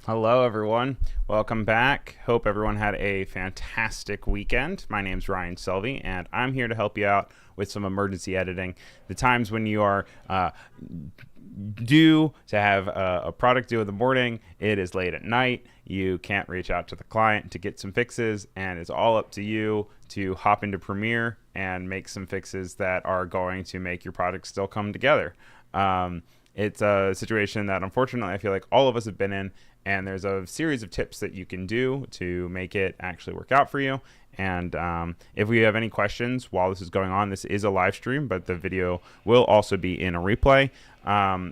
Hello, everyone. Welcome back. Hope everyone had a fantastic weekend. My name's Ryan Selvy, and I'm here to help you out with some emergency editing. The times when you are due to have a product due in the morning, it is late at night, you can't reach out to the client to get some fixes, and it's all up to you to hop into Premiere and make some fixes that are going to make your product still come together. It's a situation that unfortunately I feel like all of us have been in, and there's a series of tips that you can do to make it actually work out for you. And if we have any questions while this is going on, this is a live stream, but the video will also be in a replay.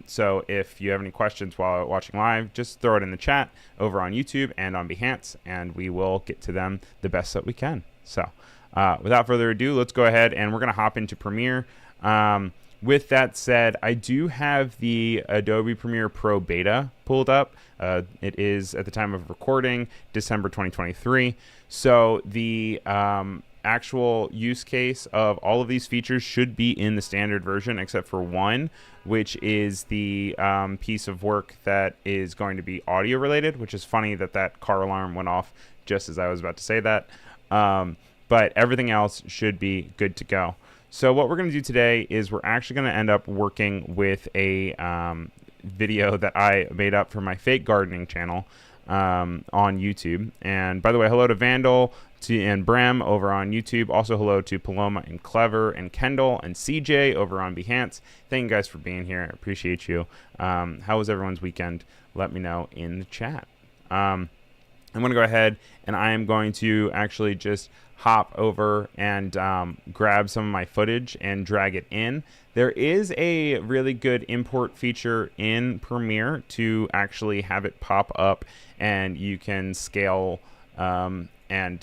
So if you have any questions while watching live, just throw it in the chat over on YouTube and on Behance, and we will get to them the best that we can. So without further ado, let's go ahead and we're going to hop into Premiere. With that said, I do have the Adobe Premiere Pro beta pulled up. It is, at the time of recording, December 2023. So the actual use case of all of these features should be in the standard version, except for one, which is the piece of work that is going to be audio related, which is funny that that car alarm went off just as I was about to say that. But everything else should be good to go. So what we're going to do today is we're actually going to end up working with a video that I made up for my fake gardening channel on YouTube. And by the way, hello to Vandal and Brem over on YouTube. Also hello to Paloma and Clever and Kendall and CJ over on Behance. Thank you guys for being here. I appreciate you. How was everyone's weekend? Let me know in the chat. I'm going to go ahead and I am going to actually just hop over and grab some of my footage and drag it in. There is a really good import feature in Premiere to actually have it pop up, and you can scale and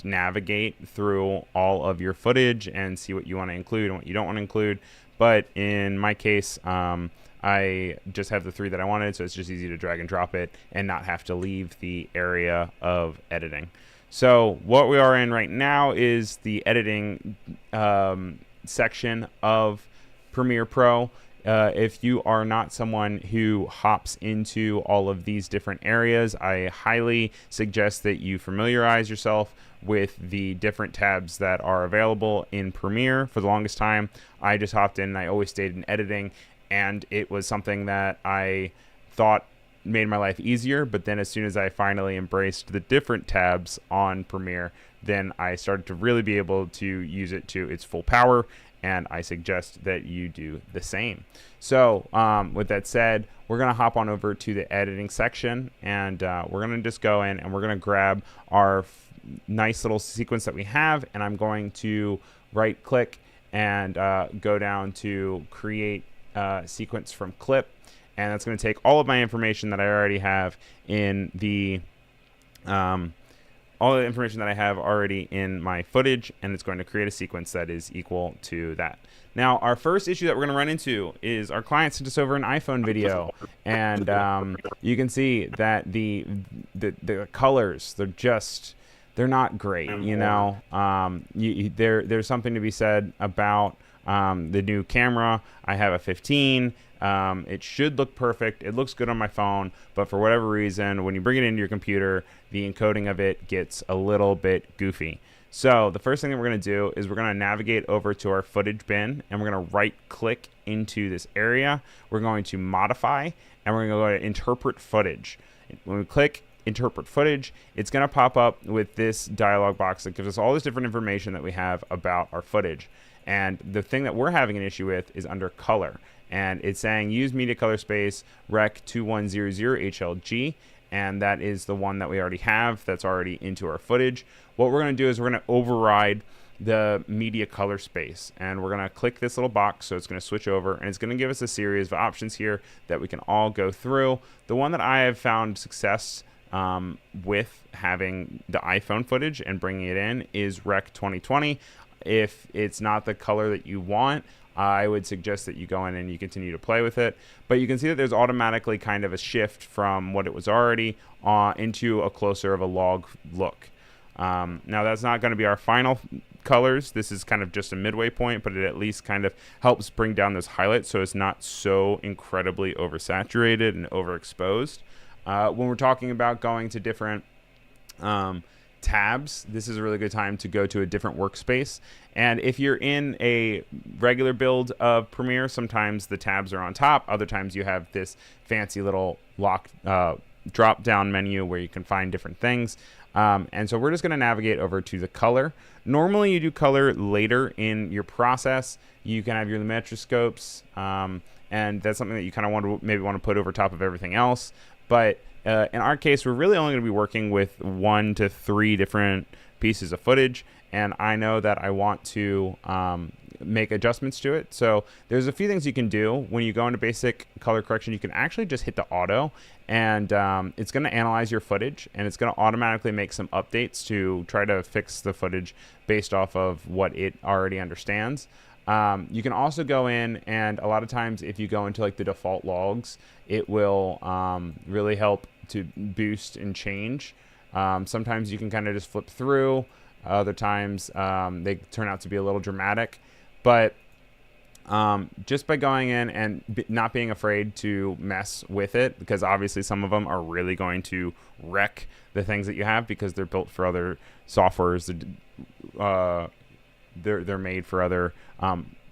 navigate through all of your footage and see what you want to include and what you don't want to include. But in my case, I just have the three that I wanted, so it's just easy to drag and drop it and not have to leave the area of editing. So what we are in right now is the editing section of Premiere Pro. If you are not someone who hops into all of these different areas, I highly suggest that you familiarize yourself with the different tabs that are available in Premiere. For the longest time, I just hopped in and I always stayed in editing, and it was something that I thought made my life easier. But then as soon as I finally embraced the different tabs on Premiere, then I started to really be able to use it to its full power, and I suggest that you do the same. So with that said, we're going to hop on over to the editing section, and we're going to just go in and we're going to grab our nice little sequence that we have, and I'm going to right click and go down to create sequence from clip. And that's going to take all of my information that I already have in the all the information that I have already in my footage, and it's going to create a sequence that is equal to that. Now, our first issue that we're going to run into is our client sent us over an iPhone video, and you can see that the colors, they're not great. You know, there's something to be said about the new camera. I have a 15. It should look perfect. It looks good on my phone, but for whatever reason, when you bring it into your computer, the encoding of it gets a little bit goofy. So the first thing that we're going to do is we're going to navigate over to our footage bin, and we're going to right click into this area. We're going to modify, and we're going to go to interpret footage. When we click interpret footage, it's going to pop up with this dialog box that gives us all this different information that we have about our footage. And the thing that we're having an issue with is under color. And it's saying use media color space rec 2100 HLG, and that is the one that we already have that's already into our footage. What we're going to do is we're going to override the media color space, and we're going to click this little box, so it's going to switch over, and it's going to give us a series of options here that we can all go through. The one that I have found success with having the iPhone footage and bringing it in is rec 2020. If it's not the color that you want, I would suggest that you go in and you continue to play with it. But you can see that there's automatically kind of a shift from what it was already into a closer of a log look. Now that's not going to be our final colors. This is kind of just a midway point, but it at least kind of helps bring down those highlights so it's not so incredibly oversaturated and overexposed. When we're talking about going to different tabs, this is a really good time to go to a different workspace. And if you're in a regular build of Premiere, sometimes the tabs are on top. Other times you have this fancy little lock drop down menu where you can find different things. And so we're just going to navigate over to the color. Normally you do color later in your process. You can have your lumetroscopes, and that's something that you kind of maybe want to put over top of everything else. But in our case, we're really only going to be working with 1 to 3 different pieces of footage, and I know that I want to make adjustments to it. So there's a few things you can do. When you go into basic color correction, you can actually just hit the auto, and it's going to analyze your footage, and it's going to automatically make some updates to try to fix the footage based off of what it already understands. You can also go in, and a lot of times if you go into like the default logs, it will really help to boost and change. Sometimes you can kind of just flip through. Other times they turn out to be a little dramatic. But just by going in and not being afraid to mess with it, because obviously some of them are really going to wreck the things that you have because they're built for other softwares. They're made for other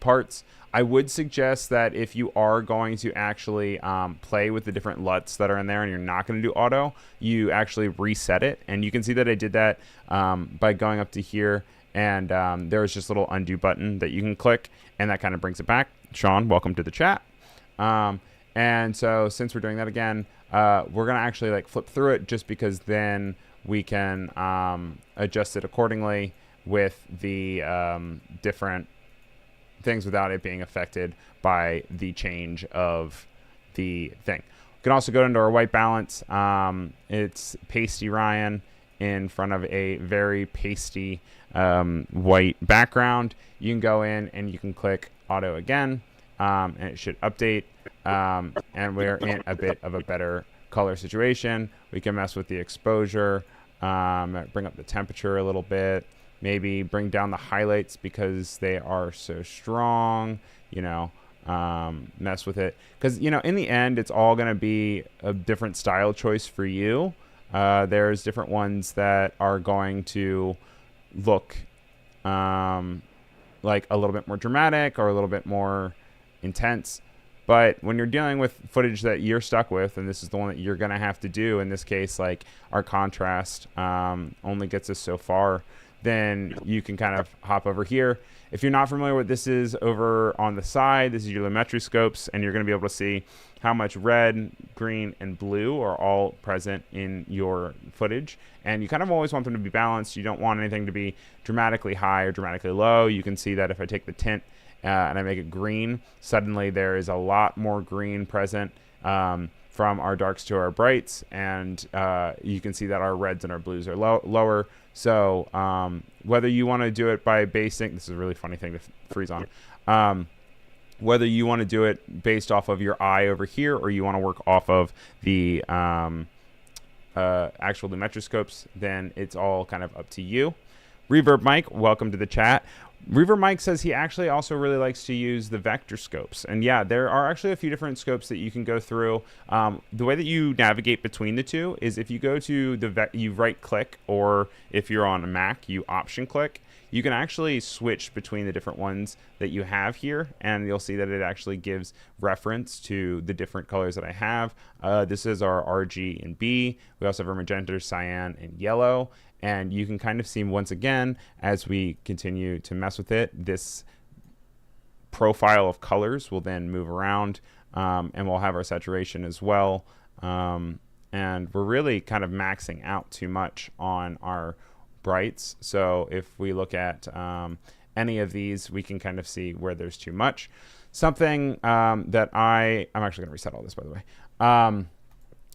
parts. I would suggest that if you are going to actually play with the different LUTs that are in there and you're not going to do auto, you actually reset it. And you can see that I did that by going up to here, and there's just a little undo button that you can click, and that kind of brings it back. Sean, welcome to the chat. And so since we're doing that again, we're going to actually like flip through it, just because then we can adjust it accordingly with the different things without it being affected by the change of the thing. We can also go into our white balance. It's pasty Ryan in front of a very pasty white background. You can go in and you can click auto again, and it should update, and we're in a bit of a better color situation. We can mess with the exposure, bring up the temperature a little bit, maybe bring down the highlights because they are so strong, mess with it. Because, in the end, it's all going to be a different style choice for you. There's different ones that are going to look like a little bit more dramatic or a little bit more intense. But when you're dealing with footage that you're stuck with, and this is the one that you're going to have to do, in this case, like our contrast only gets us so far, then you can kind of hop over here. If you're not familiar with this is over on the side, this is your lumetroscopes, and you're going to be able to see how much red, green, and blue are all present in your footage. And you kind of always want them to be balanced. You don't want anything to be dramatically high or dramatically low. You can see that if I take the tint and I make it green, suddenly there is a lot more green present from our darks to our brights, and you can see that our reds and our blues are lower. So whether you want to do it by basing, this is a really funny thing to freeze on, whether you want to do it based off of your eye over here, or you want to work off of the actual lumetroscopes, then it's all kind of up to you. Reverb Mike, welcome to the chat. Reverb Mike says he actually also really likes to use the vector scopes. And yeah, there are actually a few different scopes that you can go through. The way that you navigate between the two is if you go to you right click, or if you're on a Mac, you option click. You can actually switch between the different ones that you have here, and you'll see that it actually gives reference to the different colors that I have. This is our RG and B. We also have our magenta, cyan, and yellow. And you can kind of see once again, as we continue to mess with it, this profile of colors will then move around, and we'll have our saturation as well. And we're really kind of maxing out too much on our brights. So if we look at any of these, we can kind of see where there's too much. Something that I'm actually going to reset all this, by the way.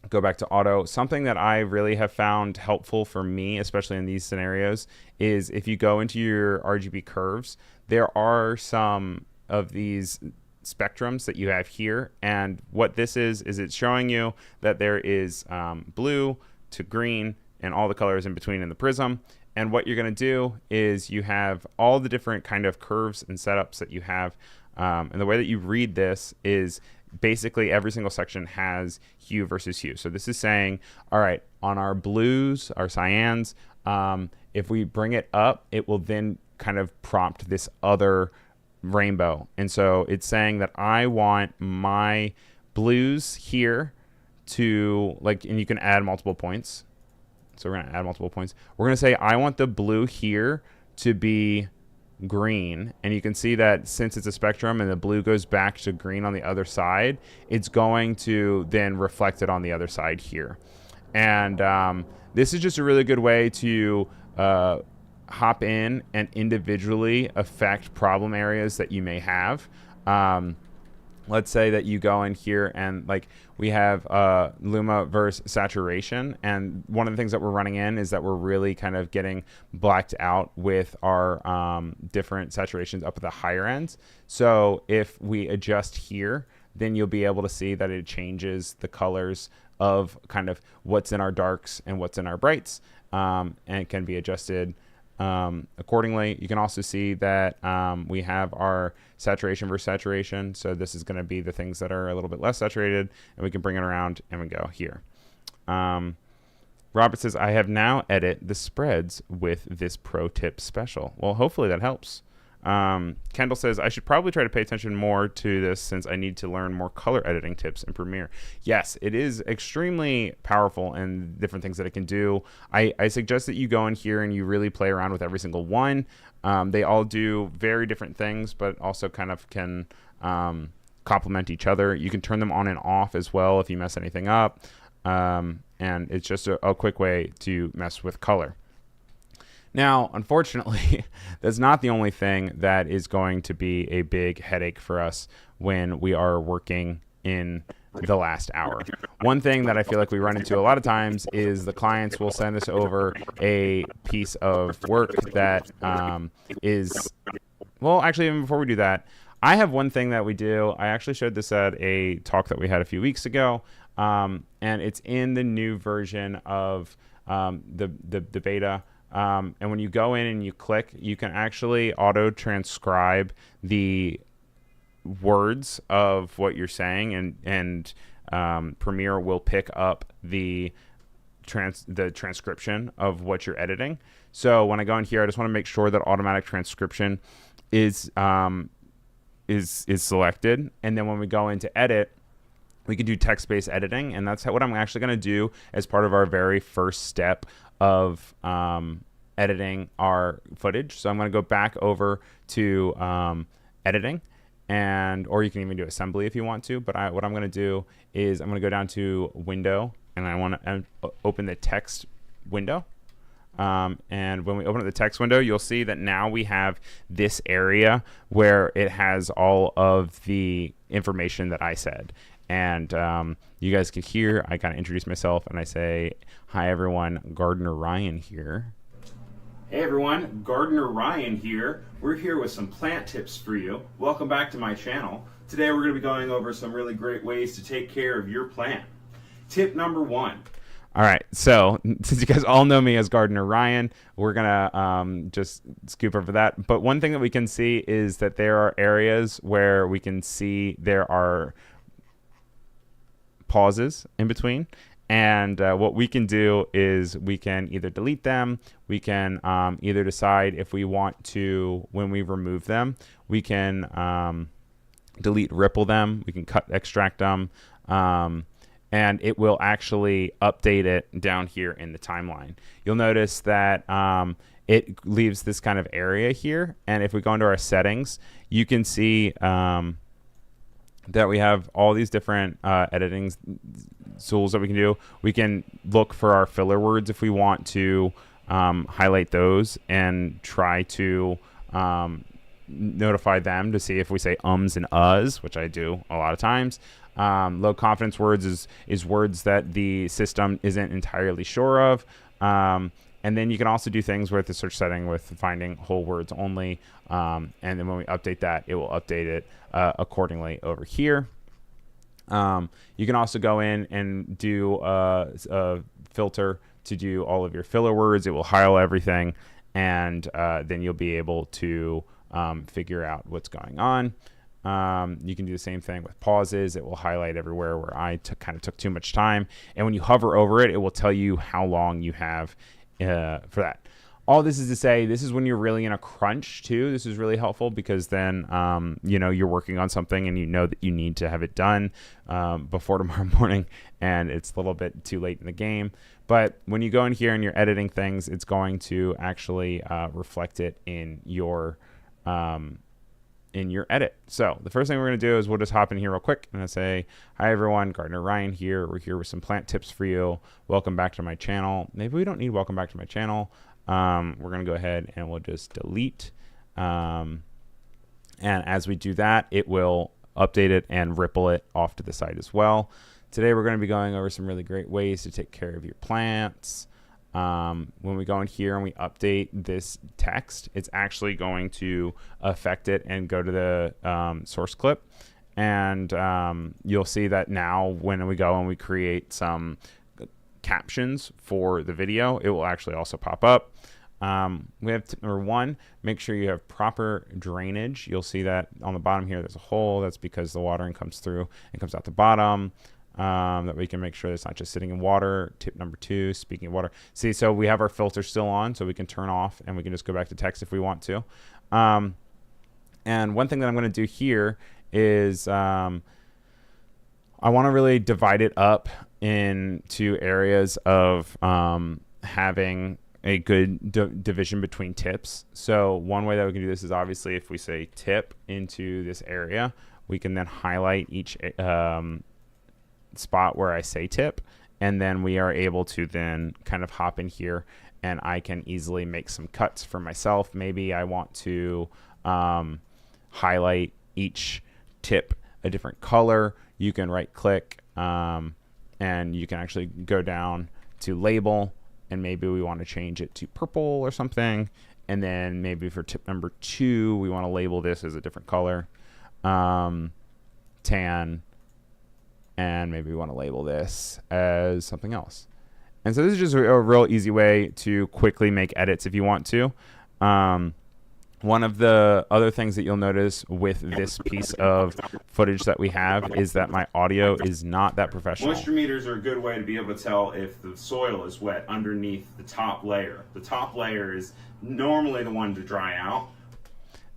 Go back to auto. Something that I really have found helpful for me, especially in these scenarios, is if you go into your RGB curves, there are some of these spectrums that you have here. And what this is it's showing you that there is blue to green and all the colors in between in the prism. And what you're going to do is you have all the different kind of curves and setups that you have. And the way that you read this is basically every single section has hue versus hue. So this is saying, all right, on our blues, our cyans, if we bring it up, it will then kind of prompt this other rainbow. And so it's saying that I want my blues here to, like, and you can add multiple points. So we're going to add multiple points. We're going to say I want the blue here to be green, and you can see that since it's a spectrum and the blue goes back to green on the other side, it's going to then reflect it on the other side here. And this is just a really good way to hop in and individually affect problem areas that you may have. Let's say that you go in here and like we have Luma versus saturation, and one of the things that we're running in is that we're really kind of getting blacked out with our different saturations up at the higher ends. So if we adjust here, then you'll be able to see that it changes the colors of kind of what's in our darks and what's in our brights, and it can be adjusted accordingly. You can also see that we have our saturation versus saturation. So this is going to be the things that are a little bit less saturated, and we can bring it around and we go here. Robert says, I have now edited the spreads with this pro tip special. Well, hopefully that helps. Kendall says, I should probably try to pay attention more to this since I need to learn more color editing tips in Premiere. Yes, it is extremely powerful and different things that it can do. I suggest that you go in here and you really play around with every single one. They all do very different things, but also kind of can complement each other. You can turn them on and off as well if you mess anything up. And it's just a quick way to mess with color. Now, unfortunately, that's not the only thing that is going to be a big headache for us when we are working in the last hour. One thing that I feel like we run into a lot of times is the clients will send us over a piece of work that is, well, actually, even before we do that, I have one thing that we do. I actually showed this at a talk that we had a few weeks ago, and it's in the new version of the beta. And when you go in and you click, you can actually auto transcribe the words of what you're saying, and Premiere will pick up the transcription of what you're editing. So when I go in here, I just want to make sure that automatic transcription is selected, and then when we go into edit, we can do text-based editing, and that's what I'm actually going to do as part of our very first step of editing our footage. So I'm going to go back over to editing, or you can even do assembly if you want to. But what I'm going to do is I'm going to go down to window, and I want to open the text window. And when we open up the text window, you'll see that now we have this area where it has all of the information that I said. And you guys can hear, I kind of introduce myself and I say, hi everyone, Gardener Ryan here. Hey everyone, Gardener Ryan here. We're here with some plant tips for you. Welcome back to my channel. Today we're going to be going over some really great ways to take care of your plant. Tip number 1. All right, so since you guys all know me as Gardener Ryan, we're gonna just scoop over that. But one thing that we can see is that there are areas where we can see there are pauses in between. And what we can do is we can either delete them, we can either decide if we want to, when we remove them, we can delete, ripple them, we can cut, extract them, and it will actually update it down here in the timeline. You'll notice that it leaves this kind of area here, and if we go into our settings, you can see that we have all these different editing tools that we can do. We can look for our filler words if we want to highlight those and try to notify them to see if we say ums and uhs, which I do a lot of times. Low confidence words is words that the system isn't entirely sure of. And then you can also do things with the search setting with finding whole words only. And then when we update that, it will update it accordingly over here. You can also go in and do a filter to do all of your filler words. It will highlight everything, and then you'll be able to figure out what's going on. You can do the same thing with pauses. It will highlight everywhere where I kind of took too much time. And when you hover over it, it will tell you how long you have for that. All this is to say, this is when you're really in a crunch too. This is really helpful because then, you're working on something and you know that you need to have it done before tomorrow morning, and it's a little bit too late in the game. But when you go in here and you're editing things, it's going to actually reflect it in your edit. So the first thing we're going to do is we'll just hop in here real quick and I'll say, hi everyone, Gardener Ryan here. We're here with some plant tips for you. Welcome back to my channel. Maybe we don't need welcome back to my channel. We're going to go ahead and we'll just delete. And as we do that, it will update it and ripple it off to the side as well. Today, we're going to be going over some really great ways to take care of your plants. When we go in here and we update this text, it's actually going to affect it and go to the source clip. And you'll see that now when we go and we create some captions for the video, it will actually also pop up. We have tip number 1, make sure you have proper drainage. You'll see that on the bottom here, there's a hole. That's because the watering comes through and comes out the bottom. That we can make sure it's not just sitting in water. Tip number 2, speaking of water. See, so we have our filter still on, so we can turn off and we can just go back to text if we want to. And one thing that I'm going to do here is I want to really divide it up into areas of having a good division between tips. So one way that we can do this is obviously if we say tip into this area, we can then highlight each spot where I say tip, and then we are able to then kind of hop in here and I can easily make some cuts for myself. Maybe I want to highlight each tip a different color. You can right click and you can actually go down to label, and maybe we want to change it to purple or something. And then maybe for tip number 2, we want to label this as a different color, tan, and maybe we want to label this as something else. And so this is just a real easy way to quickly make edits if you want to. One of the other things that you'll notice with this piece of footage that we have is that my audio is not that professional. Moisture meters are a good way to be able to tell if the soil is wet underneath the top layer. The top layer is normally the one to dry out.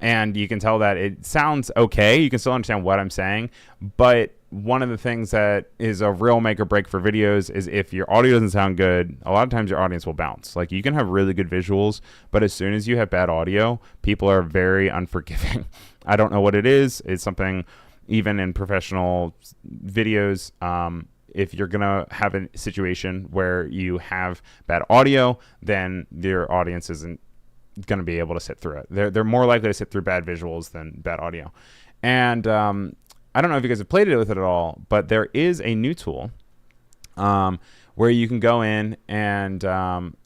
And you can tell that it sounds okay. You can still understand what I'm saying. But one of the things that is a real make or break for videos is if your audio doesn't sound good, a lot of times your audience will bounce. Like, you can have really good visuals, but as soon as you have bad audio, people are very unforgiving. I don't know what it is. It's something even in professional videos. If you're going to have a situation where you have bad audio, then your audience isn't going to be able to sit through it. They're more likely to sit through bad visuals than bad audio. And I don't know if you guys have played with it at all, but there is a new tool where you can go in and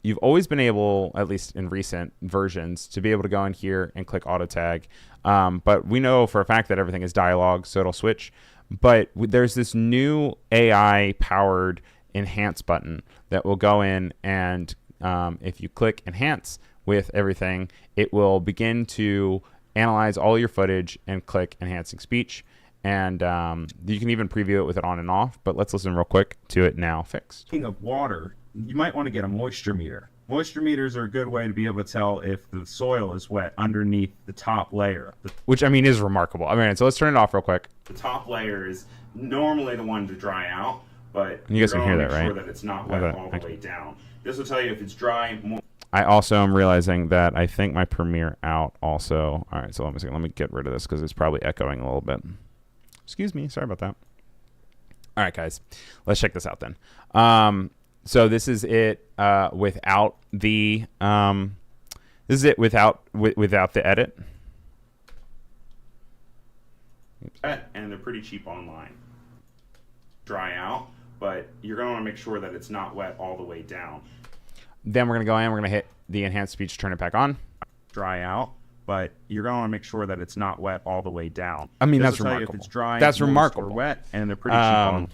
you've always been able, at least in recent versions, to be able to go in here and click auto tag. But we know for a fact that everything is dialogue, so it'll switch. But there's this new AI powered enhance button that will go in, and if you click enhance with everything, it will begin to analyze all your footage and click enhancing speech. And you can even preview it with it on and off, but let's listen real quick to it now fixed. Speaking of water, you might want to get a moisture meter. Moisture meters are a good way to be able to tell if the soil is wet underneath the top layer. Which, I mean, is remarkable. I mean, so let's turn it off real quick. The top layer is normally the one to dry out, but you guys can hear that, right? Sure that it's not wet all the way down. This will tell you if it's dry. I also am realizing that I think my Premiere out also. All right, so let me get rid of this because it's probably echoing a little bit. Excuse me, sorry about that. All right, guys, let's check this out then. So this is it without the without the edit. And they're pretty cheap online. Dry out, but you're going to want to make sure that it's not wet all the way down. Then we're going to go in, we're going to hit the enhanced speech, turn it back on. Dry out, but you're going to want to make sure that it's not wet all the way down. I mean, that's remarkable. If it's dry, that's remarkable. Or wet, and they're pretty cheap on.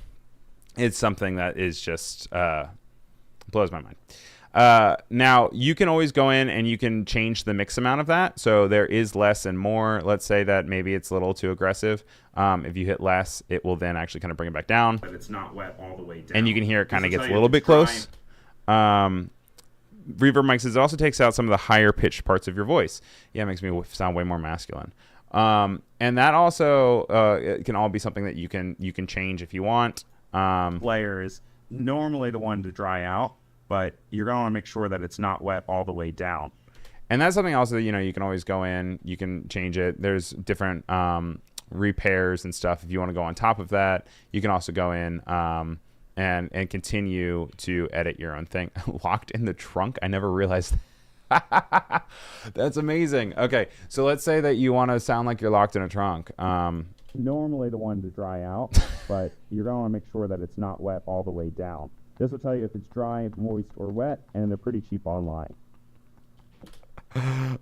It's something that is just blows my mind. Now you can always go in and you can change the mix amount of that. So there is less and more. Let's say that maybe it's a little too aggressive. If you hit less, it will then actually kind of bring it back down. But it's not wet all the way down. And you can hear it kind of gets a little bit close. Reverb mics, it also takes out some of the higher pitched parts of your voice. Yeah, it makes me sound way more masculine. And that also it can all be something that you can change if you want. Layer is normally the one to dry out, but you're going to want to make sure that it's not wet all the way down. And that's something also that, you can always go in, you can change it. There's different repairs and stuff. If you want to go on top of that, you can also go in and continue to edit your own thing. Locked in the trunk? I never realized that. That's amazing. Okay, so let's say that you want to sound like you're locked in a trunk. Normally the one to dry out, but you're going to want to make sure that it's not wet all the way down. This will tell you if it's dry, moist, or wet, and they're pretty cheap online.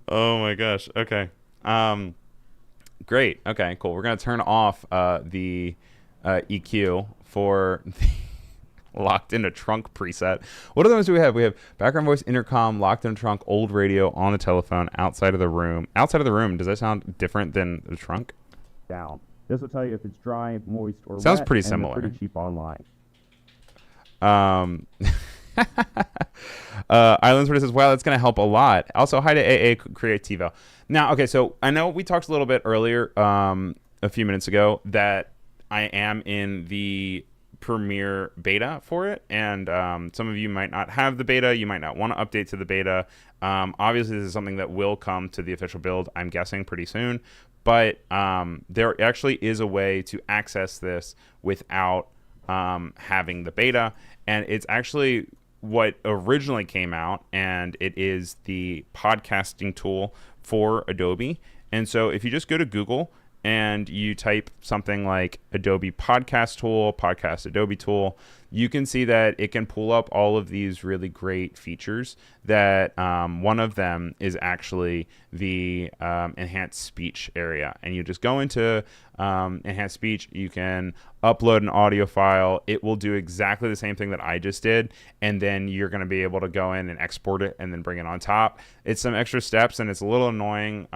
Oh my gosh. Okay. Great. Okay, cool. We're going to turn off the EQ for the locked in a trunk preset. What other ones do we have? We have background voice, intercom, locked in a trunk, old radio, on the telephone, outside of the room. Outside of the room, does that sound different than the trunk? Down. This will tell you if it's dry, moist, or sounds wet, pretty and similar. They're pretty cheap online. Islands where it says, wow, that's going to help a lot. Also, hi to AA Creativo. Now, okay, so I know we talked a little bit earlier, a few minutes ago, that I am in the Premiere beta for it, and some of you might not have the beta. You might not want to update to the beta. Obviously, this is something that will come to the official build, I'm guessing, pretty soon. But there actually is a way to access this without having the beta, and it's actually what originally came out, and it is the podcasting tool for Adobe. And so if you just go to Google and you type something like Adobe Podcast Tool, Podcast Adobe Tool, you can see that it can pull up all of these really great features that one of them is actually the enhanced speech area. And you just go into enhanced speech, you can upload an audio file. It will do exactly the same thing that I just did. And then you're going to be able to go in and export it and then bring it on top. It's some extra steps, and it's a little annoying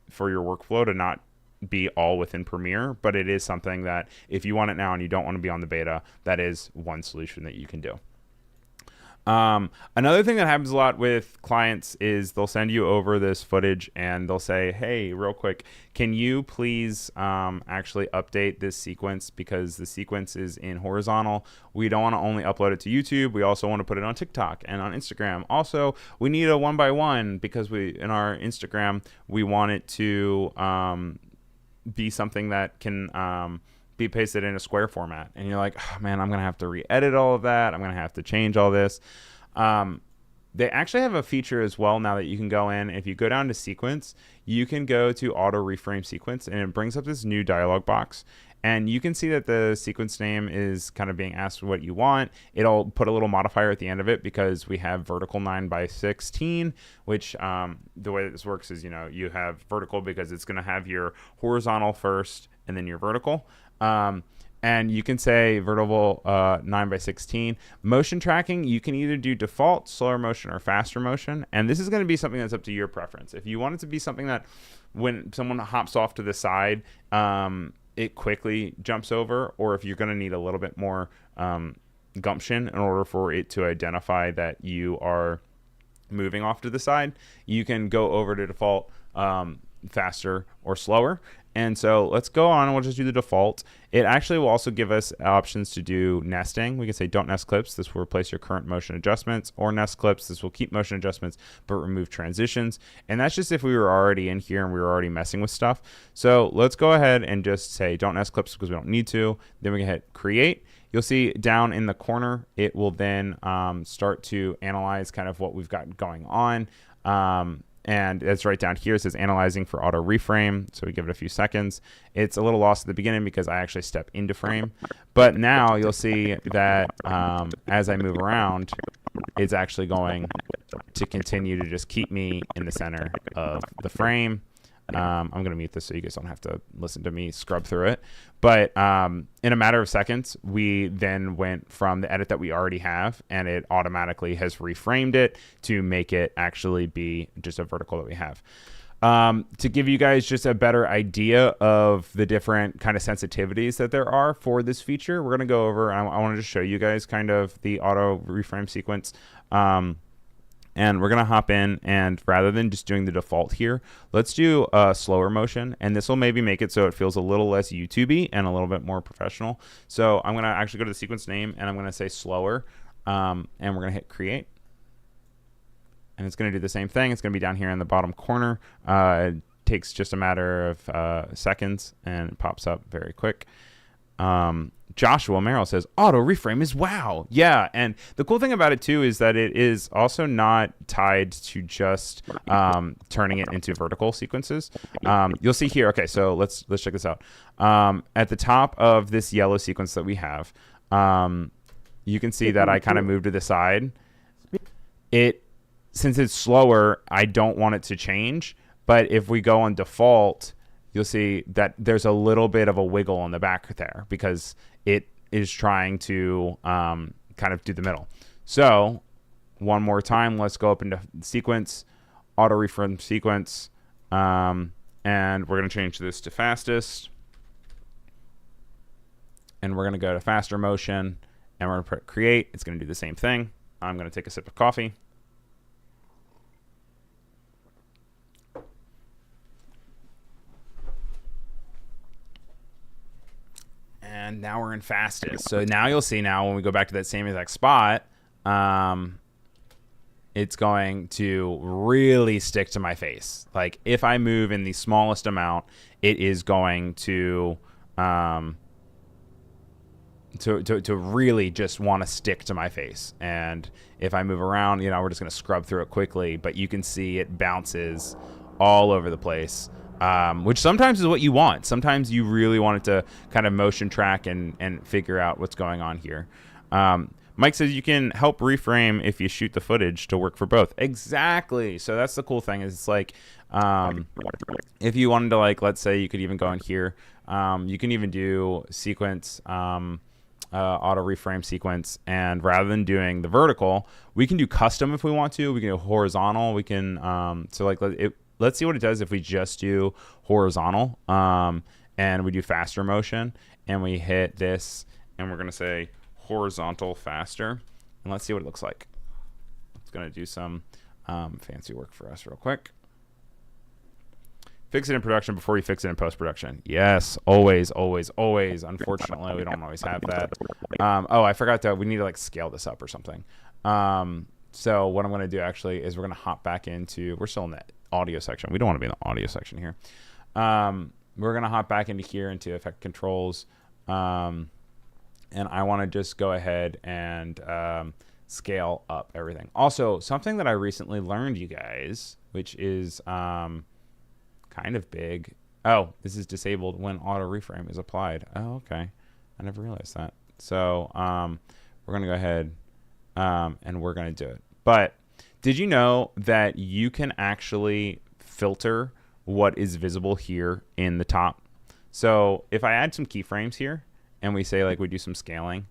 for your workflow to not be all within Premiere, but it is something that if you want it now and you don't want to be on the beta, that is one solution that you can do. Another thing that happens a lot with clients is they'll send you over this footage and they'll say, hey, real quick, can you please actually update this sequence, because the sequence is in horizontal. We don't want to only upload it to YouTube. We also want to put it on TikTok and on Instagram. Also, we need a 1x1 because in our Instagram, we want it to be something that can be pasted in a square format. And you're like, oh, man, I'm going to have to re-edit all of that. I'm going to have to change all this. They actually have a feature as well now that you can go in. If you go down to sequence, you can go to auto reframe sequence, and it brings up this new dialog box. And you can see that the sequence name is kind of being asked what you want. It'll put a little modifier at the end of it because we have vertical 9:16, which the way that this works is, you have vertical because it's going to have your horizontal first and then your vertical. And you can say vertical 9:16. Motion tracking, you can either do default, slower motion, or faster motion. And this is going to be something that's up to your preference. If you want it to be something that when someone hops off to the side, it quickly jumps over, or if you're going to need a little bit more gumption in order for it to identify that you are moving off to the side, you can go over to default, faster or slower. And so let's go on and we'll just do the default. It actually will also give us options to do nesting. We can say don't nest clips. This will replace your current motion adjustments, or nest clips. This will keep motion adjustments but remove transitions. And that's just if we were already in here and we were already messing with stuff. So let's go ahead and just say don't nest clips because we don't need to. Then we can hit create. You'll see down in the corner, it will then start to analyze kind of what we've got going on. And it's right down here. It says analyzing for auto reframe. So we give it a few seconds. It's a little lost at the beginning because I actually step into frame. But now you'll see that as I move around, it's actually going to continue to just keep me in the center of the frame. I'm going to mute this so you guys don't have to listen to me scrub through it. But in a matter of seconds, we then went from the edit that we already have, and it automatically has reframed it to make it actually be just a vertical that we have. To give you guys just a better idea of the different kind of sensitivities that there are for this feature, we're going to go over, and I want to just show you guys kind of the auto reframe sequence. And we're going to hop in, and rather than just doing the default here, let's do a slower motion, and this will maybe make it so it feels a little less YouTube-y and a little bit more professional. So I'm going to actually go to the sequence name, and I'm going to say slower, and we're going to hit create. And it's going to do the same thing. It's going to be down here in the bottom corner. It takes just a matter of seconds, and it pops up very quick. Joshua Merrill says, auto reframe is wow. Yeah, and the cool thing about it too is that it is also not tied to just turning it into vertical sequences. You'll see here, okay, so let's check this out. At the top of this yellow sequence that we have, you can see that I kind of moved to the side. Since it's slower, I don't want it to change, but if we go on default, you'll see that there's a little bit of a wiggle in the back there because it is trying to kind of do the middle. So one more time, let's go up into sequence, auto reframe sequence, and we're going to change this to fastest. And we're going to go to faster motion, and we're going to put create. It's going to do the same thing. I'm going to take a sip of coffee. And now we're in fastest. So now you'll see now when we go back to that same exact spot, it's going to really stick to my face. Like if I move in the smallest amount, it is going to really just want to stick to my face. And if I move around, you know, we're just going to scrub through it quickly, but you can see it bounces all over the place. Which sometimes is what you want. Sometimes you really want it to kind of motion track and figure out what's going on here. Mike says you can help reframe if you shoot the footage to work for both. Exactly. So that's the cool thing is it's like if you wanted to, like, let's say you could even go in here. You can even do sequence, auto reframe sequence. And rather than doing the vertical, we can do custom if we want to. We can do horizontal. We can, so like let's see what it does if we just do horizontal and we do faster motion and we hit this and we're going to say horizontal faster. And let's see what it looks like. It's going to do some fancy work for us real quick. Fix it in production before you fix it in post-production. Yes, always, always, always. Unfortunately, we don't always have that. Oh, I forgot that we need to like scale this up or something. So what I'm going to do actually is we're going to hop back into, we're still in the audio section. We don't want to be in the audio section here. We're going to hop back into here into effect controls. And I want to just go ahead and scale up everything. Also, something that I recently learned, you guys, which is kind of big. Oh, this is disabled when auto reframe is applied. Oh, okay. I never realized that. So we're going to go ahead and we're going to do it. But did you know that you can actually filter what is visible here in the top? So if I add some keyframes here and we say like we do some scaling,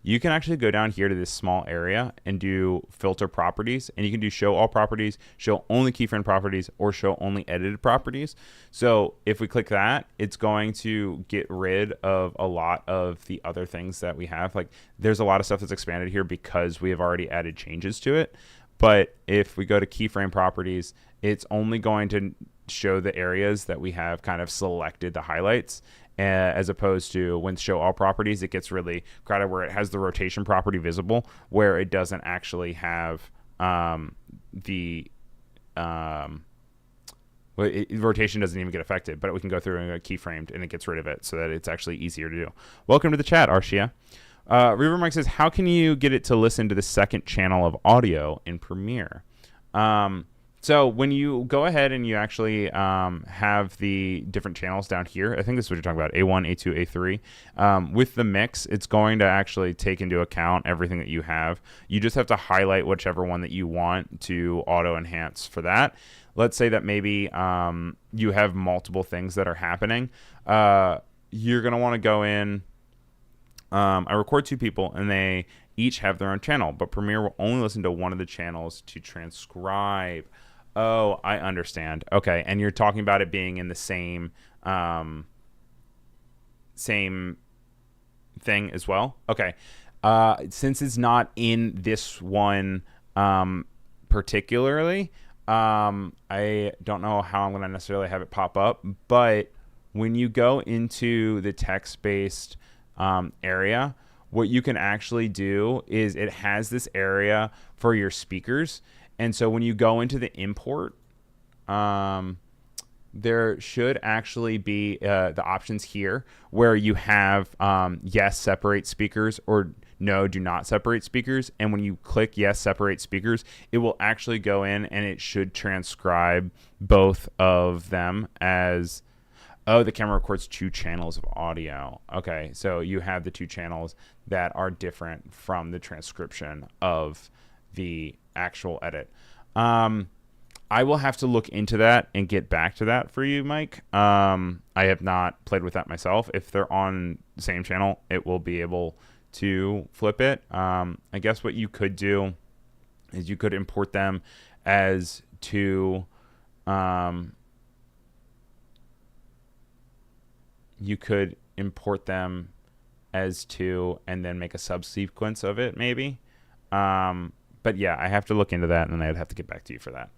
you can actually go down here to this small area and do filter properties, and you can do show all properties, show only keyframe properties, or show only edited properties. So if we click that, it's going to get rid of a lot of the other things that we have. Like there's a lot of stuff that's expanded here because we have already added changes to it. But if we go to keyframe properties, it's only going to show the areas that we have kind of selected the highlights. As opposed to when show all properties, it gets really crowded where it has the rotation property visible, where it doesn't actually have rotation doesn't even get affected, but we can go through and keyframed and it gets rid of it so that it's actually easier to do. Welcome to the chat, Arshia. Reaver Mike says, how can you get it to listen to the second channel of audio in Premiere? So when you go ahead and you actually have the different channels down here, I think this is what you're talking about, A1, A2, A3. With the mix, it's going to actually take into account everything that you have. You just have to highlight whichever one that you want to auto-enhance for that. Let's say that maybe you have multiple things that are happening. You're going to want to go in. I record 2 people, and they each have their own channel, but Premiere will only listen to one of the channels to transcribe. Oh, I understand. Okay, and you're talking about it being in the same same thing as well. Okay, since it's not in this one particularly, I don't know how I'm going to necessarily have it pop up, but when you go into the text-based area, what you can actually do is it has this area for your speakers. And so when you go into the import, there should actually be the options here where you have yes, separate speakers, or no, do not separate speakers. And when you click yes, separate speakers, it will actually go in and it should transcribe both of them as, oh, the camera records 2 channels of audio. Okay, so you have the 2 channels that are different from the transcription of the actual edit. I will have to look into that and get back to that for you, Mike. I have not played with that myself. If they're on the same channel, it will be able to flip it. I guess what you could do is you could import them as 2. You could import them as 2 and then make a subsequence of it, maybe. But yeah, I have to look into that, and then I'd have to get back to you for that.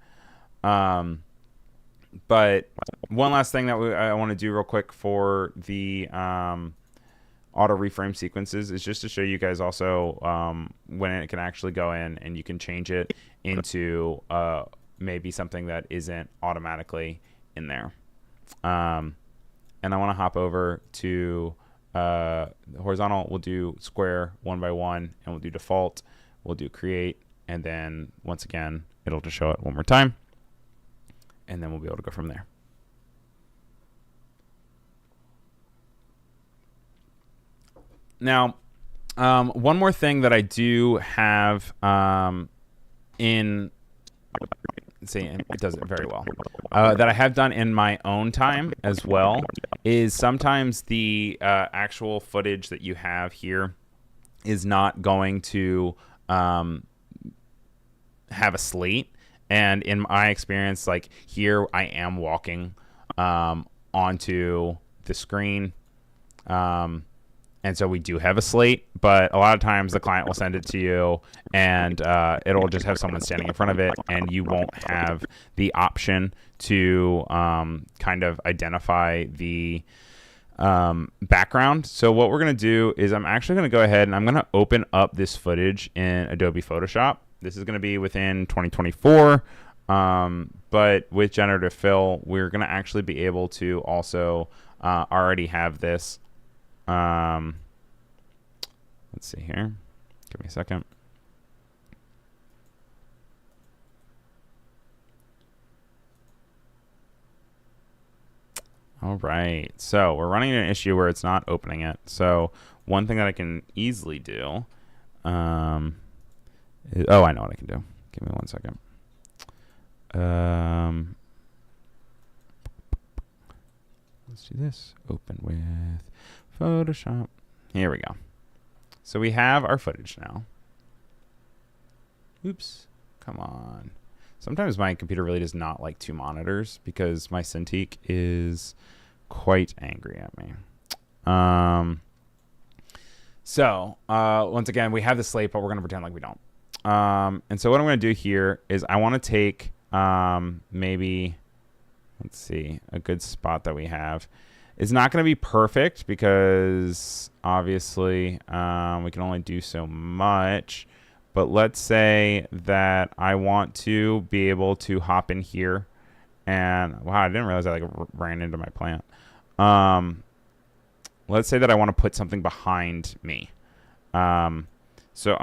But one last thing that I want to do real quick for the auto reframe sequences is just to show you guys also when it can actually go in and you can change it into maybe something that isn't automatically in there. And I want to hop over to horizontal. We'll do square 1 by 1, and we'll do default. We'll do create, and then once again, it'll just show it one more time, and then we'll be able to go from there. Now, one more thing that I do have in, see, it does it very well, that I have done in my own time as well, is sometimes the actual footage that you have here is not going to have a slate. And in my experience, like here, I am walking onto the screen. And so we do have a slate, but a lot of times the client will send it to you, and it'll just have someone standing in front of it, and you won't have the option to kind of identify the background. So what we're going to do is I'm actually going to go ahead and I'm going to open up this footage in Adobe Photoshop. This is going to be within 2024, but with generative fill, we're going to actually be able to also already have this. Let's see here. Give me a second. All right. So we're running into an issue where it's not opening it. So one thing that I can easily do. Oh, I know what I can do. Give me 1 second. Let's do this. Open with Photoshop. Here we go. So we have our footage now. Oops. Come on. Sometimes my computer really does not like 2 monitors because my Cintiq is quite angry at me. So once again, we have the slate, but we're going to pretend like we don't. And so what I'm going to do here is I want to take maybe, let's see, a good spot that we have. It's not going to be perfect because obviously we can only do so much. But let's say that I want to be able to hop in here. And wow, I didn't realize I ran into my plant. Let's say that I want to put something behind me. So I'm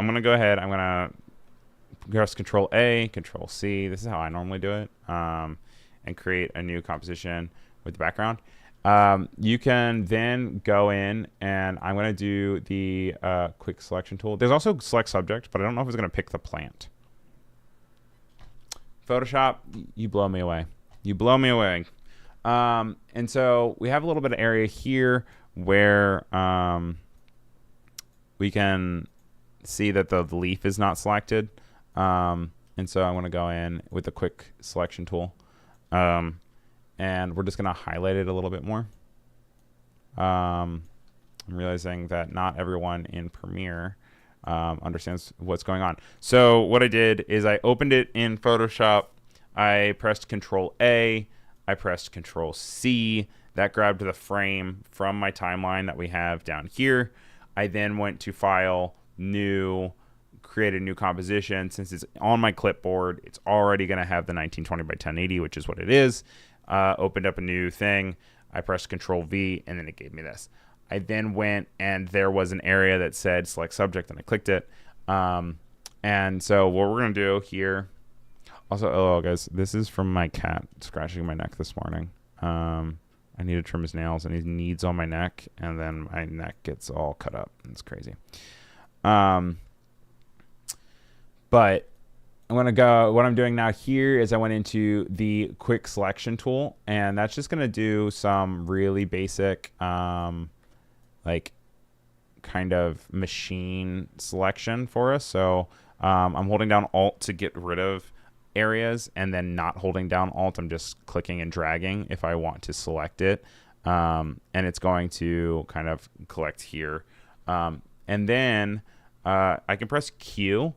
going to go ahead. I'm going to press Control A, Control C. This is how I normally do it, and create a new composition with the background. You can then go in, and I'm going to do the quick selection tool. There's also select subject, but I don't know if it's going to pick the plant. Photoshop, you blow me away. You blow me away. And so we have a little bit of area here where we can see that the leaf is not selected. And so I want to go in with the quick selection tool. And we're just going to highlight it a little bit more. I'm realizing that not everyone in Premiere understands what's going on. So what I did is I opened it in Photoshop. I pressed Control A. I pressed Control C. That grabbed the frame from my timeline that we have down here. I then went to File, New, create a new composition. Since it's on my clipboard, it's already going to have the 1920 by 1080, which is what it is. Opened up a new thing. I pressed Control V, and then it gave me this. I then went, and there was an area that said Select Subject, and I clicked it. And so what we're going to do here... Also, hello, guys. This is from my cat scratching my neck this morning. I need to trim his nails, and he kneads on my neck, and then my neck gets all cut up. It's crazy. But I'm going to go, what I'm doing now here is I went into the quick selection tool, and that's just going to do some really basic, like kind of machine selection for us. So I'm holding down Alt to get rid of areas, and then not holding down Alt. I'm just clicking and dragging if I want to select it. And it's going to kind of collect here. And then I can press Q.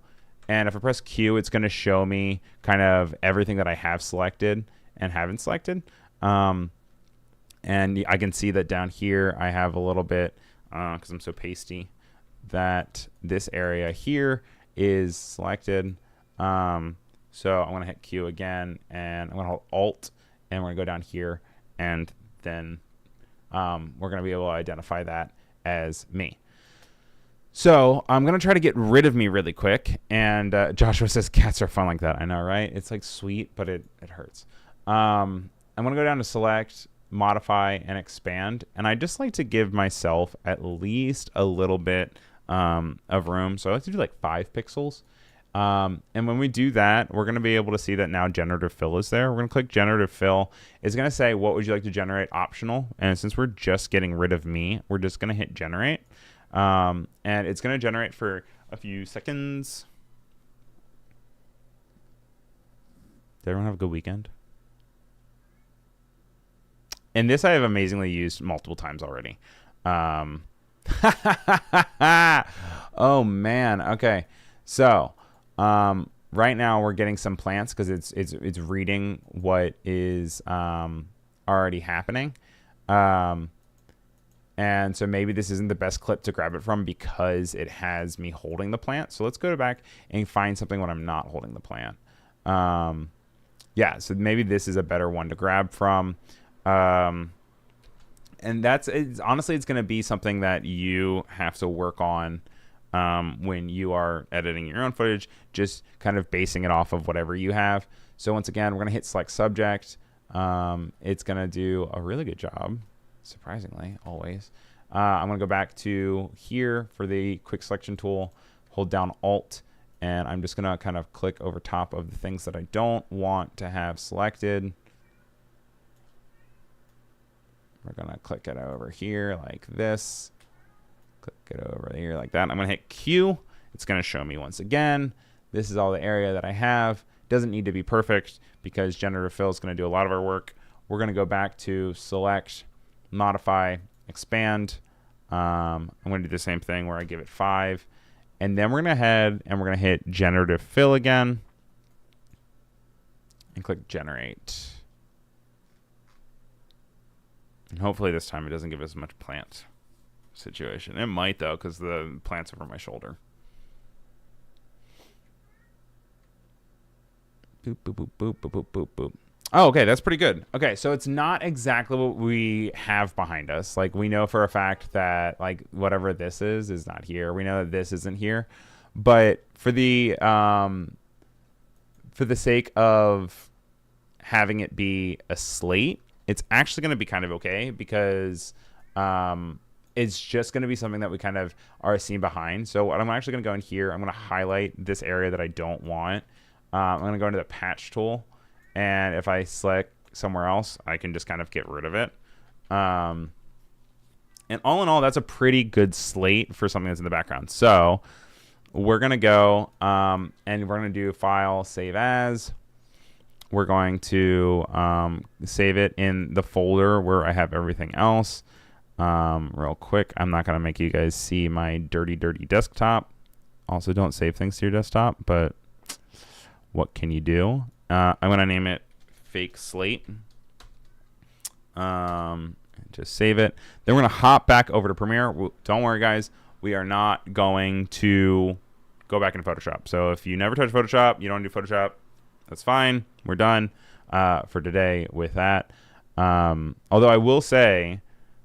And if I press Q, it's going to show me kind of everything that I have selected and haven't selected. And I can see that down here I have a little bit, because I'm so pasty, that this area here is selected. So I'm going to hit Q again, and I'm going to hold Alt, and we're going to go down here, and then we're going to be able to identify that as me. So I'm going to try to get rid of me really quick. And Joshua says cats are fun like that. I know, right? It's like sweet, but it hurts. I'm going to go down to Select, Modify, and Expand. And I just like to give myself at least a little bit of room. So I like to do like 5 pixels. And when we do that, we're going to be able to see that now generative fill is there. We're going to click generative fill. It's going to say, what would you like to generate? Optional. And since we're just getting rid of me, we're just going to hit generate. And it's going to generate for a few seconds. Did everyone have a good weekend? And this I have amazingly used multiple times already. Oh man. Okay. So, right now we're getting some plants because it's reading what is already happening. And so maybe this isn't the best clip to grab it from because it has me holding the plant. So let's go back and find something when I'm not holding the plant. Yeah, so maybe this is a better one to grab from. And honestly, it's going to be something that you have to work on when you are editing your own footage, just kind of basing it off of whatever you have. So once again, we're going to hit Select Subject. It's going to do a really good job. Surprisingly, always. I'm going to go back to here for the quick selection tool, hold down Alt, and I'm just going to kind of click over top of the things that I don't want to have selected. We're going to click it over here like this. Click it over here like that. I'm going to hit Q. It's going to show me once again. This is all the area that I have. Doesn't need to be perfect because generative fill is going to do a lot of our work. We're going to go back to Select, Modify, Expand. I'm going to do the same thing where I give it 5. And then we're going to head and we're going to hit Generative Fill again. And click Generate. And hopefully this time it doesn't give us much plant situation. It might though, because the plant's over my shoulder. Boop, boop, boop, boop, boop, boop, boop, boop. Oh, okay, that's pretty good. Okay, so it's not exactly what we have behind us. Like, we know for a fact that, like, whatever this is not here. We know that this isn't here. But for the for the sake of having it be a slate, it's actually going to be kind of okay because it's just going to be something that we kind of are seeing behind. So what I'm actually going to go in here, I'm going to highlight this area that I don't want. I'm going to go into the patch tool, and if I select somewhere else, I can just kind of get rid of it. And all in all, that's a pretty good slate for something that's in the background. So we're going to go and we're going to do File, Save As. We're going to save it in the folder where I have everything else. Real quick, I'm not going to make you guys see my dirty desktop. Also, don't save things to your desktop, but what can you do? I'm going to name it Fake Slate. Just save it. Then we're going to hop back over to Premiere. Don't worry, guys. We are not going to go back into Photoshop. So if you never touch Photoshop, you don't do Photoshop, that's fine. We're done for today with that. Although I will say,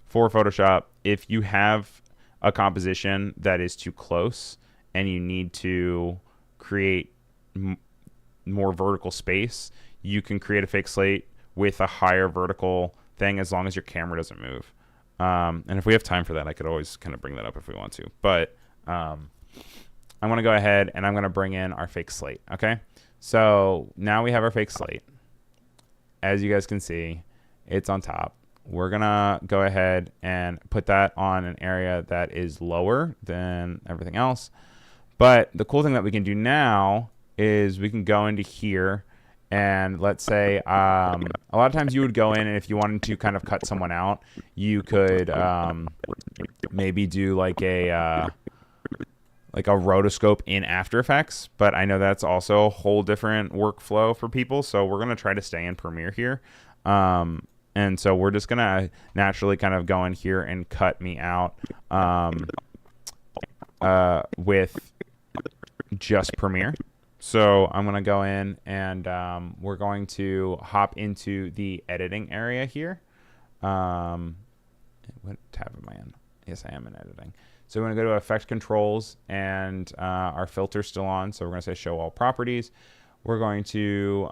for Photoshop, if you have a composition that is too close and you need to create more vertical space, you can create a fake slate with a higher vertical thing as long as your camera doesn't move. And if we have time for that, I could always kind of bring that up if we want to. But I'm going to go ahead and I'm going to bring in our fake slate. Okay. So now we have our fake slate. As you guys can see, it's on top. We're going to go ahead and put that on an area that is lower than everything else. But the cool thing that we can do now is we can go into here and let's say a lot of times you would go in and if you wanted to kind of cut someone out, you could maybe do like a rotoscope in After Effects, but I know that's also a whole different workflow for people. So we're going to try to stay in Premiere here. And so we're just going to naturally kind of go in here and cut me out with just Premiere. So I'm going to go in and we're going to hop into the editing area here. What tab am I in? Yes, I am in editing. So we're going to go to Effect Controls and our filter's still on. So we're going to say Show All Properties. We're going to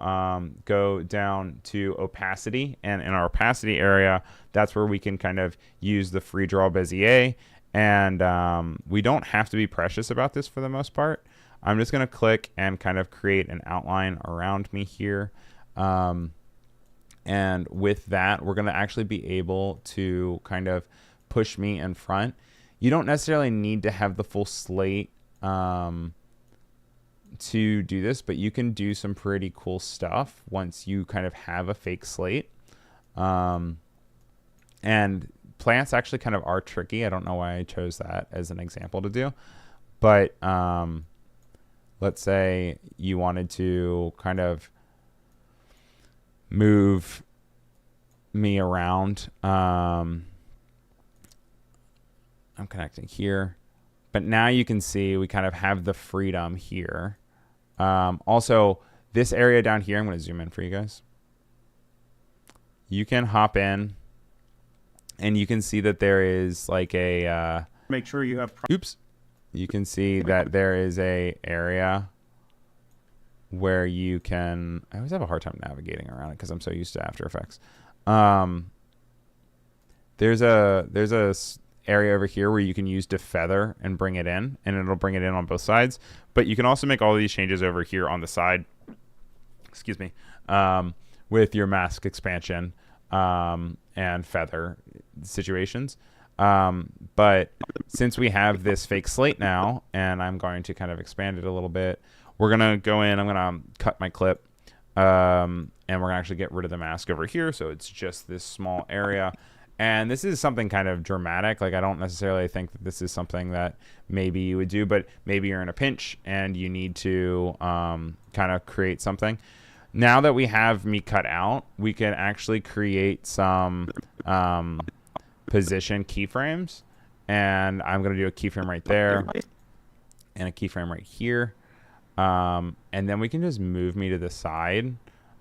go down to Opacity. And in our Opacity area, that's where we can kind of use the Free Draw Bezier. And we don't have to be precious about this for the most part. I'm just going to click and kind of create an outline around me here. And with that, we're going to actually be able to kind of push me in front. You don't necessarily need to have the full slate to do this, but you can do some pretty cool stuff once you kind of have a fake slate. And plants actually kind of are tricky. I don't know why I chose that as an example to do. But let's say you wanted to kind of move me around. I'm connecting here. But now you can see we kind of have the freedom here. Also, this area down here, I'm going to zoom in for you guys. You can hop in, and you can see that there is like a... Make sure you have... Oops. You can see that there is a area where you can... I always have a hard time navigating around it because I'm so used to After Effects. There's a area over here where you can use defeather and bring it in, and it'll bring it in on both sides. But you can also make all these changes over here on the side, excuse me, with your mask expansion and feather situations. But since we have this fake slate now, and I'm going to kind of expand it a little bit, we're going to go in, I'm going to cut my clip, and we're going to actually get rid of the mask over here. So it's just this small area. And this is something kind of dramatic. Like, I don't necessarily think that this is something that maybe you would do, but maybe you're in a pinch and you need to kind of create something. Now that we have me cut out, we can actually create some position keyframes. And I'm going to do a keyframe right there and a keyframe right here. And then we can just move me to the side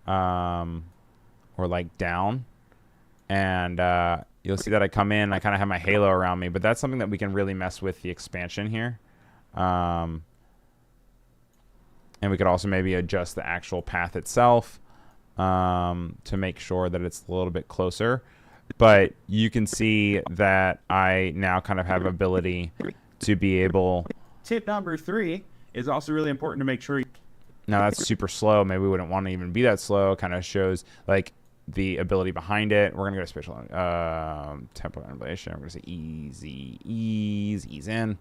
or like down. And you'll see that I come in, I kind of have my halo around me, but that's something that we can really mess with the expansion here. And we could also maybe adjust the actual path itself to make sure that it's a little bit closer. But you can see that I now kind of have ability to be able. Tip number 3 is also really important to make sure. Now that's super slow. Maybe we wouldn't want to even be that slow. Kind of shows like the ability behind it. We're gonna go to spatial tempo animation. We're gonna say ease in.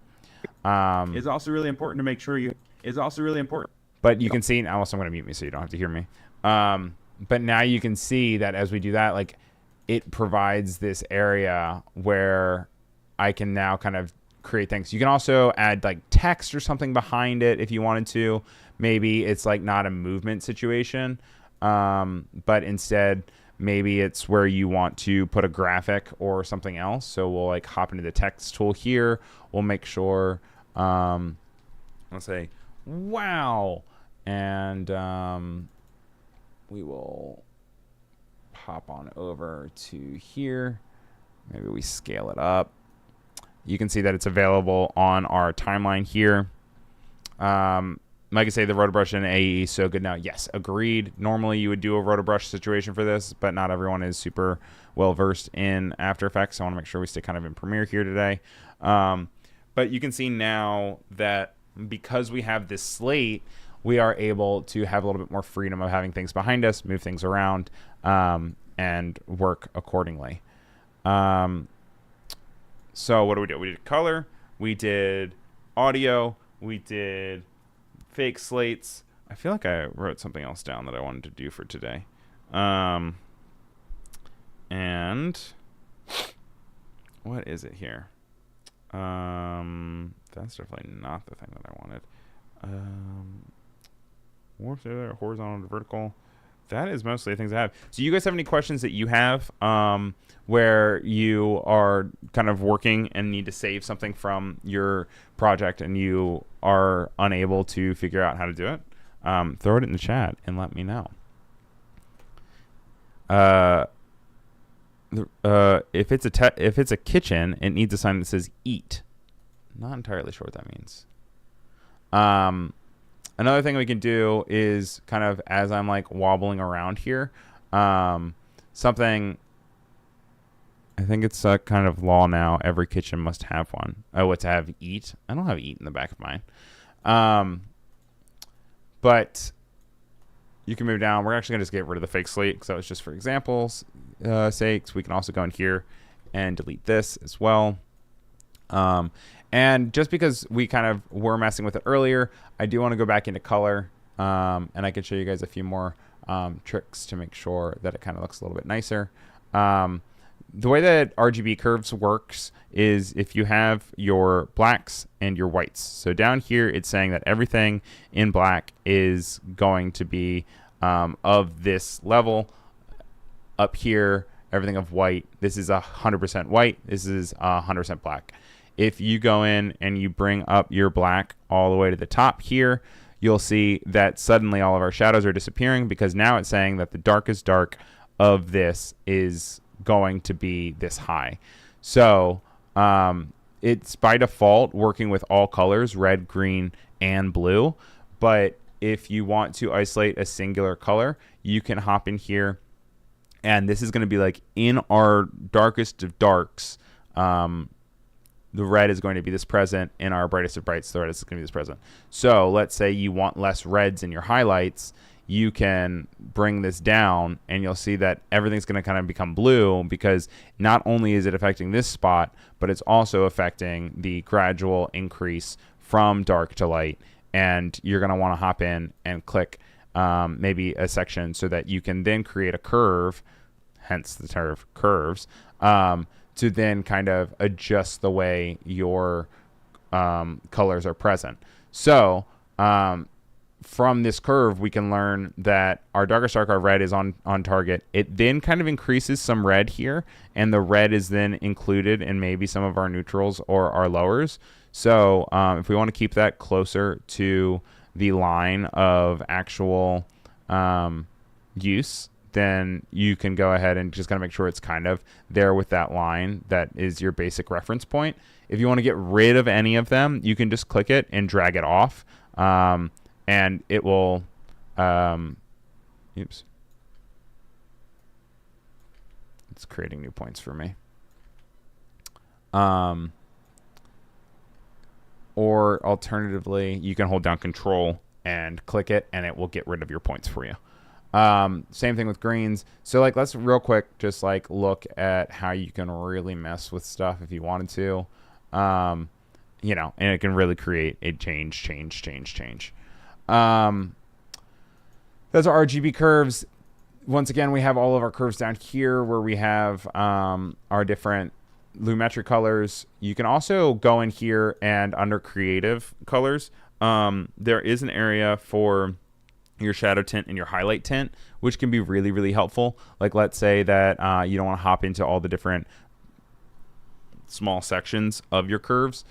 It's also really important to make sure you. It's also really important. But you can see. Also, I'm gonna mute me so you don't have to hear me. But now you can see that as we do that, like it provides this area where I can now kind of create things. You can also add like text or something behind it if you wanted to. Maybe it's like not a movement situation, but instead maybe it's where you want to put a graphic or something else. So we'll like hop into the text tool here. We'll make sure, let's say, wow. And we will hop on over to here. Maybe we scale it up. You can see that it's available on our timeline here. Like I say, the rotobrush in AE is so good now. Yes, agreed. Normally you would do a rotobrush situation for this, but not everyone is super well versed in After Effects. I want to make sure we stay kind of in Premiere here today. But you can see now that because we have this slate, we are able to have a little bit more freedom of having things behind us, move things around, and work accordingly. So what do we do? We did color, we did audio, we did fake slates. I feel like I wrote something else down that I wanted to do for today. And what is it here? That's definitely not the thing that I wanted. What's there? Horizontal to vertical. That is mostly the things I have. So you guys have any questions that you have where you are kind of working and need to save something from your project and you are unable to figure out how to do it? Throw it in the chat and let me know. If it's a kitchen, it needs a sign that says eat. Not entirely sure what that means. Another thing we can do is kind of as I'm like wobbling around here, something, I think it's a kind of law now. Every kitchen must have one. Oh, to have eat. I don't have eat in the back of mine. But you can move down. We're actually going to just get rid of the fake slate because that was just for examples sakes. We can also go in here and delete this as well. And just because we kind of were messing with it earlier, I do want to go back into color, and I can show you guys a few more tricks to make sure that it kind of looks a little bit nicer. The way that RGB curves works is if you have your blacks and your whites. So down here, it's saying that everything in black is going to be of this level. Up here, everything of white, this is 100% white. This is 100% black. If you go in and you bring up your black all the way to the top here, you'll see that suddenly all of our shadows are disappearing because now it's saying that the darkest dark of this is going to be this high. So it's by default working with all colors, red, green, and blue. But if you want to isolate a singular color, you can hop in here. And this is going to be like in our darkest of darks, the red is going to be this present. In our brightest of brights, the red is going to be this present. So let's say you want less reds in your highlights. You can bring this down and you'll see that everything's going to kind of become blue because not only is it affecting this spot, but it's also affecting the gradual increase from dark to light. And you're going to want to hop in and click maybe a section so that you can then create a curve, hence the term curves, to then kind of adjust the way your colors are present. So from this curve, we can learn that our darkest dark, our red is on target. It then kind of increases some red here, and the red is then included in maybe some of our neutrals or our lowers. So if we want to keep that closer to the line of actual use, then you can go ahead and just kind of make sure it's kind of there with that line that is your basic reference point. If you want to get rid of any of them, you can just click it and drag it off. and it will, oops, it's creating new points for me. Or alternatively, you can hold down Control and click it, and it will get rid of your points for you. Same thing with greens. So like, let's real quick just like look at how you can really mess with stuff if you wanted to. You know, and it can really create a change. Those are RGB curves. Once again, we have all of our curves down here where we have our different lumetric colors. You can also go in here and under creative colors, there is an area for your shadow tint and your highlight tint, which can be really, really helpful. Like, let's say that you don't want to hop into all the different small sections of your curves.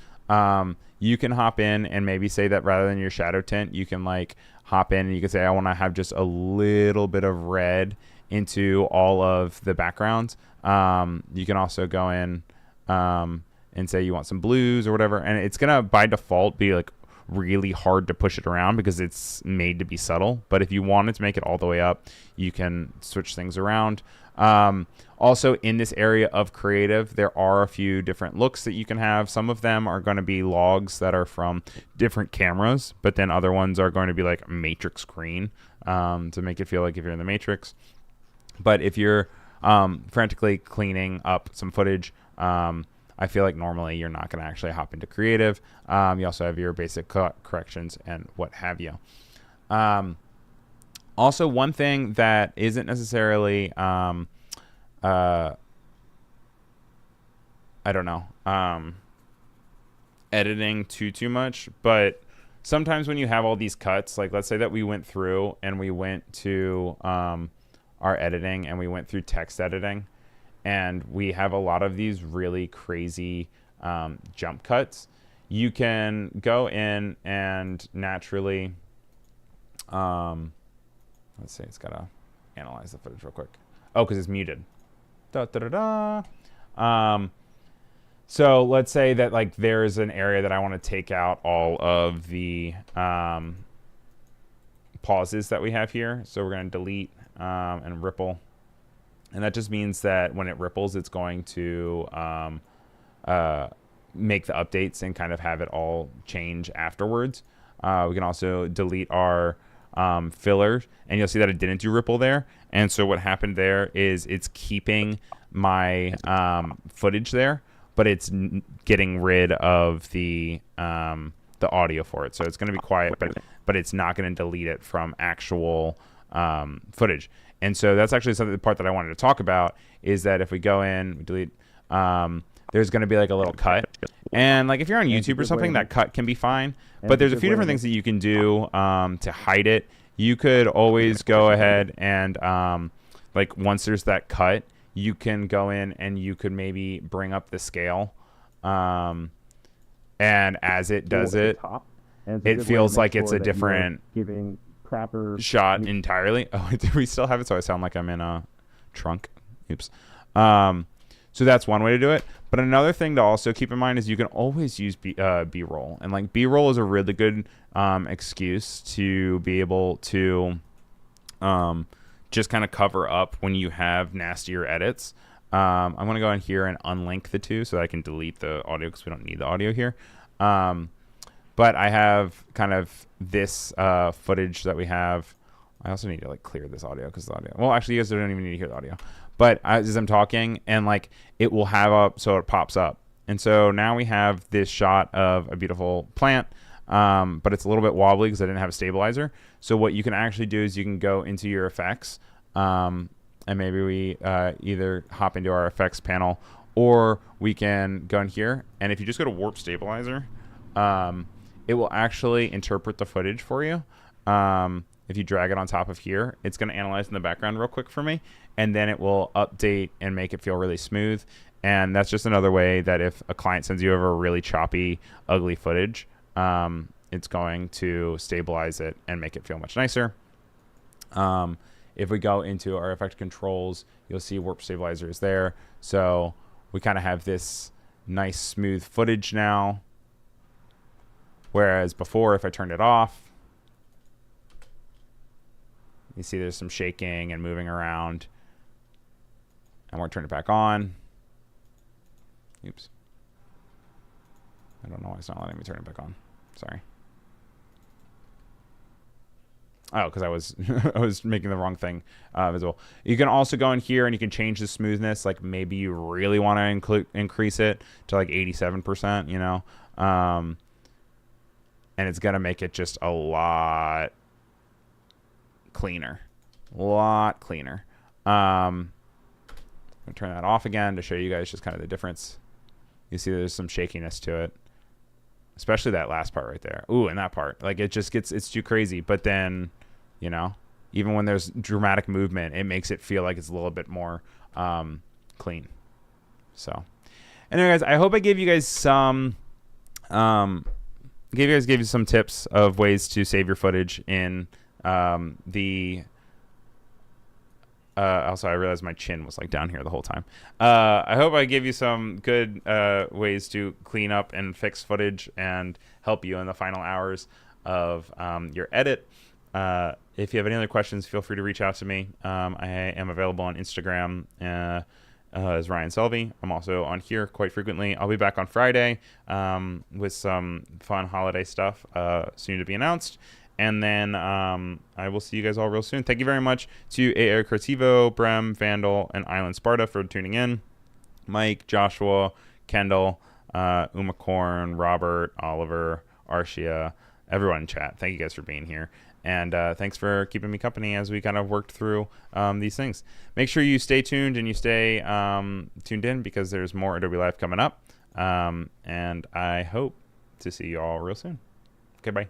You can hop in and maybe say that rather than your shadow tint, you can like hop in and you can say, I want to have just a little bit of red into all of the backgrounds. You can also go in and say you want some blues or whatever, and it's gonna by default be like really hard to push it around because it's made to be subtle. But if you wanted to make it all the way up, you can switch things around. Also in this area of creative, there are a few different looks that you can have. Some of them are going to be logs that are from different cameras, but then other ones are going to be like matrix green, to make it feel like if you're in the Matrix. But if you're frantically cleaning up some footage, I feel like normally you're not going to actually hop into creative. You also have your basic corrections and what have you. Also, one thing that isn't necessarily, I don't know, editing too much, but sometimes when you have all these cuts, like let's say that we went through and we went to our editing and we went through text editing, and we have a lot of these really crazy jump cuts. You can go in and naturally, let's see, it's got to analyze the footage real quick. Oh, because it's muted. So let's say that like there's an area that I want to take out all of the pauses that we have here. So we're going to delete and ripple. And that just means that when it ripples, it's going to make the updates and kind of have it all change afterwards. We can also delete our filler, and you'll see that it didn't do ripple there. And so what happened there is it's keeping my footage there, but it's getting rid of the audio for it. So it's going to be quiet, but it's not going to delete it from actual footage. And so that's actually the part that I wanted to talk about, is that if we go in, we delete, there's going to be like a little cut. And like if you're on YouTube or something, that cut can be fine. But there's a few different things that you can do to hide it. You could always go ahead and like once there's that cut, you can go in and you could maybe bring up the scale. And as it does it, it feels like it's a different shot entirely. Oh, do we still have it? So I sound like I'm in a trunk. Oops. So that's one way to do it. But another thing to also keep in mind is you can always use B-roll. And like B-roll is a really good excuse to be able to just kind of cover up when you have nastier edits. I'm going to go in here and unlink the two so that I can delete the audio because we don't need the audio here. But I have kind of this footage that we have. I also need to like clear this audio because the audio. Well, actually, you guys don't even need to hear the audio. But as I'm talking, and like it will have up, so it pops up. And so now we have this shot of a beautiful plant, but it's a little bit wobbly because I didn't have a stabilizer. So what you can actually do is you can go into your effects, and maybe we either hop into our effects panel, or we can go in here. And if you just go to warp stabilizer, it will actually interpret the footage for you. If you drag it on top of here, it's going to analyze in the background real quick for me, and then it will update and make it feel really smooth. And that's just another way that if a client sends you over really choppy, ugly footage, it's going to stabilize it and make it feel much nicer. If we go into our effect controls, you'll see warp stabilizer is there. So we kind of have this nice smooth footage now. Whereas before, if I turned it off, You see there's some shaking and moving around. And we're turning it back on. Oops. I don't know why it's not letting me turn it back on. Sorry. Oh, because I was I was making the wrong thing visible. You can also go in here and you can change the smoothness. Like maybe you really want to increase it to like 87%, you know. And it's going to make it just a lot cleaner. A lot cleaner. I'm going to turn that off again to show you guys just kind of the difference. You see there's some shakiness to it. Especially that last part right there. Ooh, and that part. Like it just gets, it's too crazy. But then, you know, even when there's dramatic movement, it makes it feel like it's a little bit more clean. So anyway, guys, I hope I gave you guys some, gave you some tips of ways to save your footage in also, I realized my chin was like down here the whole time. I hope I gave you some good ways to clean up and fix footage and help you in the final hours of your edit. If you have any other questions, feel free to reach out to me. I am available on Instagram as Ryan Selvy. I'm also on here quite frequently. I'll be back on Friday with some fun holiday stuff soon to be announced. And then I will see you guys all real soon. Thank you very much to AR Creativo, Brem, Vandal, and Island Sparta for tuning in. Mike, Joshua, Kendall, Umacorn, Robert, Oliver, Arshia, everyone in chat. Thank you guys for being here. And thanks for keeping me company as we kind of worked through these things. Make sure you stay tuned and you stay tuned in because there's more Adobe Live coming up. And I hope to see you all real soon. Okay, bye.